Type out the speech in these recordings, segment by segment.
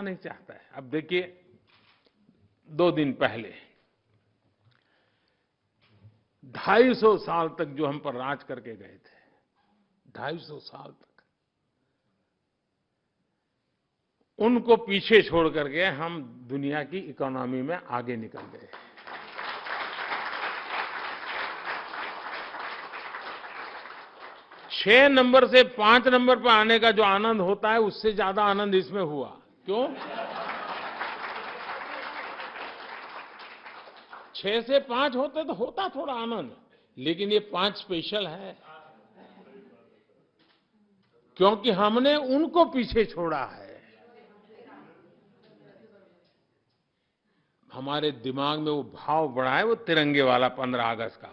नहीं चाहता है। अब देखिए, 2 दिन पहले 250 साल तक जो हम पर राज करके गए थे, 250 साल तक, उनको पीछे छोड़ करके हम दुनिया की इकोनॉमी में आगे निकल गए। 6 नंबर से 5 नंबर पर आने का जो आनंद होता है, उससे ज्यादा आनंद इसमें हुआ। क्यों? 6 से 5 होते तो होता थोड़ा आनंद, लेकिन ये 5 स्पेशल है क्योंकि हमने उनको पीछे छोड़ा है। हमारे दिमाग में वो भाव बढ़ा है, वो तिरंगे वाला 15 अगस्त का।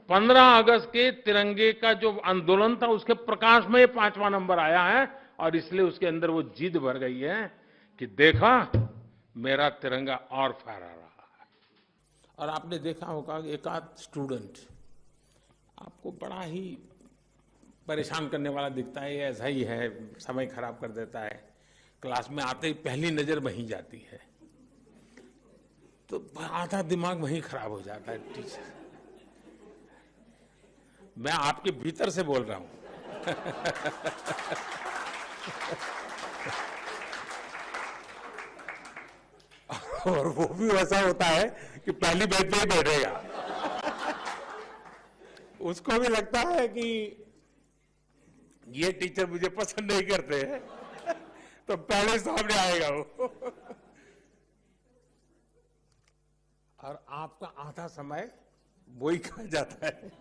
15 अगस्त के तिरंगे का जो आंदोलन था, उसके प्रकाश में ये 5वां नंबर आया है, और इसलिए उसके अंदर वो जिद भर गई है कि देखा, मेरा तिरंगा और फहरा रहा है। और आपने देखा होगा एक आध स्टूडेंट आपको बड़ा ही परेशान करने वाला दिखता है, ये ऐसा ही है, समय खराब कर देता है, क्लास में आते ही पहली नजर वहीं जाती है, तो आधा दिमाग वहीं खराब हो जाता है। टीचर, मैं आपके भीतर से बोल रहा हूं। और वो भी वैसा होता है कि पहली बेंच पे ही बैठेगा। उसको भी लगता है कि ये टीचर मुझे पसंद नहीं करते हैं, तो पहले सामने आएगा वो। और आपका आधा समय वही खा जाता है।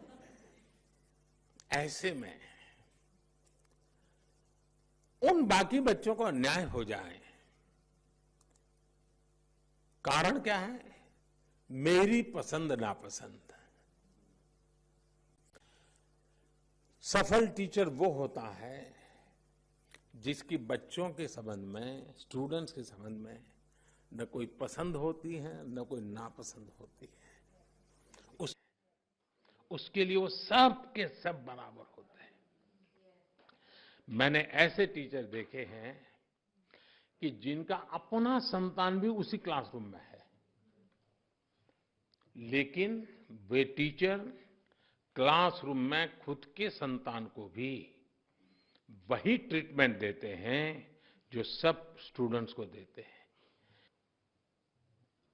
ऐसे में उन बाकी बच्चों को अन्याय हो जाए, कारण क्या है? मेरी पसंद नापसंद। सफल टीचर वो होता है जिसकी बच्चों के संबंध में, स्टूडेंट्स के संबंध में न कोई पसंद होती है, न कोई नापसंद होती है। उसके लिए वो सब के सब बराबर होते हैं। मैंने ऐसे टीचर देखे हैं कि जिनका अपना संतान भी उसी क्लासरूम में है, लेकिन वे टीचर क्लासरूम में खुद के संतान को भी वही ट्रीटमेंट देते हैं जो सब स्टूडेंट्स को देते हैं।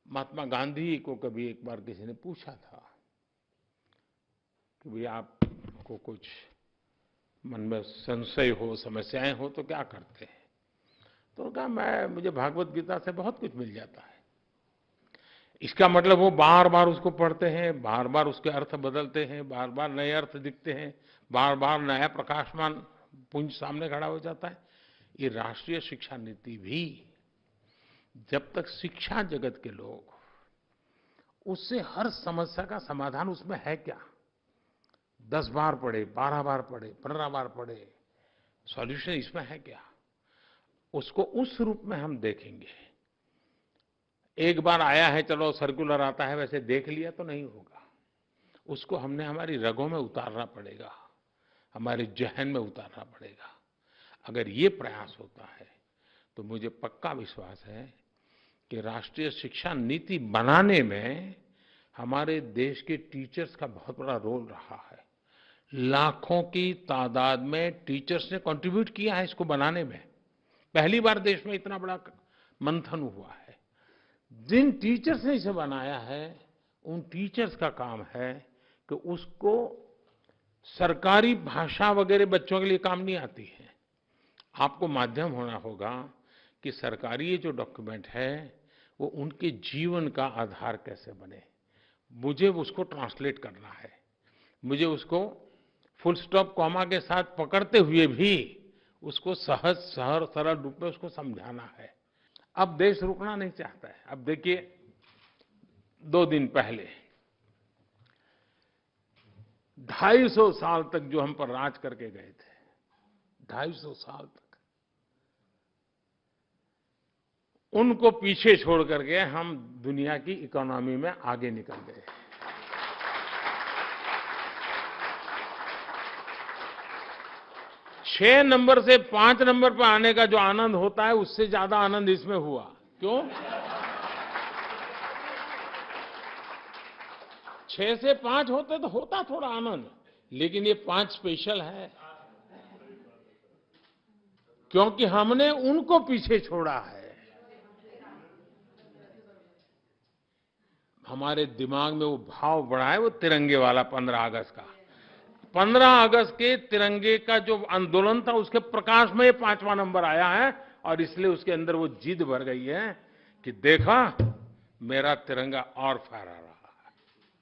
महात्मा गांधी को कभी एक बार किसी ने पूछा था कि भाई, आपको कुछ मन में संशय हो, समस्याएं हो तो क्या करते हैं? तो कहा, मुझे भागवत गीता से बहुत कुछ मिल जाता है। इसका मतलब वो बार बार उसको पढ़ते हैं, बार बार उसके अर्थ बदलते हैं, बार बार नए अर्थ दिखते हैं, बार बार नया प्रकाशमान पुंज सामने खड़ा हो जाता है। ये राष्ट्रीय शिक्षा नीति भी, जब तक शिक्षा जगत के लोग उससे हर समस्या का समाधान उसमें है क्या, 10 बार पढ़े, 12 बार पढ़े, 15 बार पढ़े, सॉल्यूशन इसमें है क्या, उसको उस रूप में हम देखेंगे। एक बार आया है, चलो सर्कुलर आता है, वैसे देख लिया तो नहीं होगा। उसको हमने हमारी रगों में उतारना पड़ेगा, हमारे जहन में उतारना पड़ेगा। अगर ये प्रयास होता है तो मुझे पक्का विश्वास है कि राष्ट्रीय शिक्षा नीति बनाने में हमारे देश के टीचर्स का बहुत बड़ा रोल रहा है। लाखों की तादाद में टीचर्स ने कंट्रीब्यूट किया है इसको बनाने में। पहली बार देश में इतना बड़ा मंथन हुआ है। जिन टीचर्स ने इसे बनाया है, उन टीचर्स का काम है कि उसको सरकारी भाषा वगैरह बच्चों के लिए काम नहीं आती है। आपको माध्यम होना होगा कि सरकारी ये जो डॉक्यूमेंट है वो उनके जीवन का आधार कैसे बने। मुझे उसको ट्रांसलेट करना है, मुझे उसको फुल स्टॉप कॉमा के साथ पकड़ते हुए भी उसको सहज सरल रूप में उसको समझाना है। अब देश रुकना नहीं चाहता है। अब देखिए, 2 दिन पहले 250 साल तक जो हम पर राज करके गए थे, 250 साल तक, उनको पीछे छोड़ करके हम दुनिया की इकोनॉमी में आगे निकल गए। 6 नंबर से 5 नंबर पर आने का जो आनंद होता है उससे ज्यादा आनंद इसमें हुआ। क्यों? 6 से 5 होते तो होता थोड़ा आनंद, लेकिन ये 5 स्पेशल है क्योंकि हमने उनको पीछे छोड़ा है। हमारे दिमाग में वो भाव बढ़ा है, वो तिरंगे वाला 15 अगस्त का। 15 अगस्त के तिरंगे का जो आंदोलन था उसके प्रकाश में ये 5वां नंबर आया है, और इसलिए उसके अंदर वो जिद भर गई है कि देखा मेरा तिरंगा और फहरा रहा।